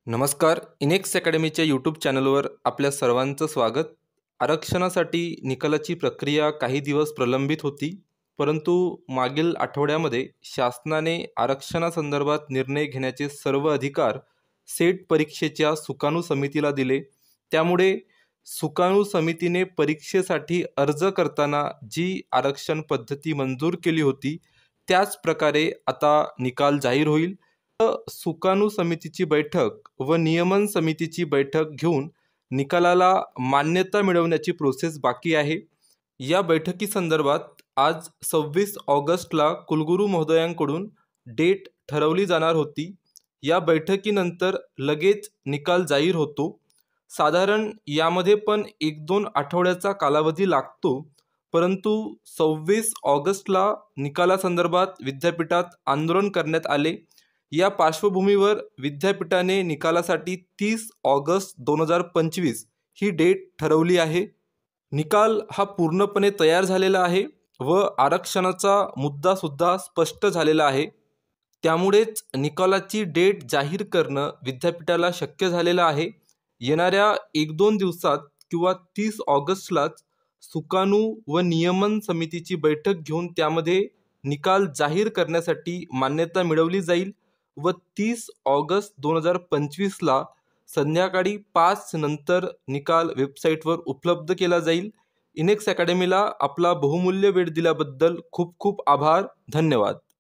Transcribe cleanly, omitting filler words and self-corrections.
नमस्कार. इनेक्स अकॅडमीच्या यूट्यूब चॅनलवर आपल्या सर्वांचं स्वागत. आरक्षणासाठी निकालाची प्रक्रिया काही दिवस प्रलंबित होती, परंतु मागील आठवड्यामध्ये शासनाने आरक्षणासंदर्भात निर्णय घेण्याचे सर्व अधिकार सेट परीक्षेच्या सुकाणू समितीला दिले. त्यामुळे सुकाणू समितीने परीक्षेसाठी अर्ज करताना जी आरक्षण पद्धती मंजूर केली होती त्याच प्रकारे आता निकाल जाहीर होईल. सुकाणू समितीची बैठक व नियमन समितीची बैठक घेऊन निकालाला मान्यता मिळवण्याची प्रोसेस बाकी आहे. या बैठकीसंदर्भात आज 26 ऑगस्टला कुलगुरू महोदयांकडून डेट ठरवली जाणार होती. या बैठकीनंतर लगेच निकाल जाहीर होतो. साधारण यामध्ये पण 1-2 आठवड्याचा कालावधी लागतो, परंतु 26 ऑगस्टला निकालासंदर्भात विद्यापीठात आंदोलन करण्यात आले. या पार्श्वभूमीवर विद्यापीठाने निकालासाठी 30 ऑगस्ट 2025 ही डेट ठरवली आहे. निकाल हा पूर्णपणे तयार झालेला आहे व आरक्षणाचा मुद्दासुद्धा स्पष्ट झालेला आहे. त्यामुळेच निकालाची डेट जाहीर करणं विद्यापीठाला शक्य झालेलं आहे. येणाऱ्या 1-2 दिवसात किंवा 30 ऑगस्टलाच सुकाणू व नियमन समितीची बैठक घेऊन त्यामध्ये निकाल जाहीर करण्यासाठी मान्यता मिळवली जाईल व 30 ऑगस्ट 2025ला संध्याकाळी 5 नंतर निकाल वेबसाईटवर उपलब्ध केला जाईल. इनेक्स अकॅडमीला आपला बहुमूल्य वेळ दिल्याबद्दल खूप खूप आभार. धन्यवाद.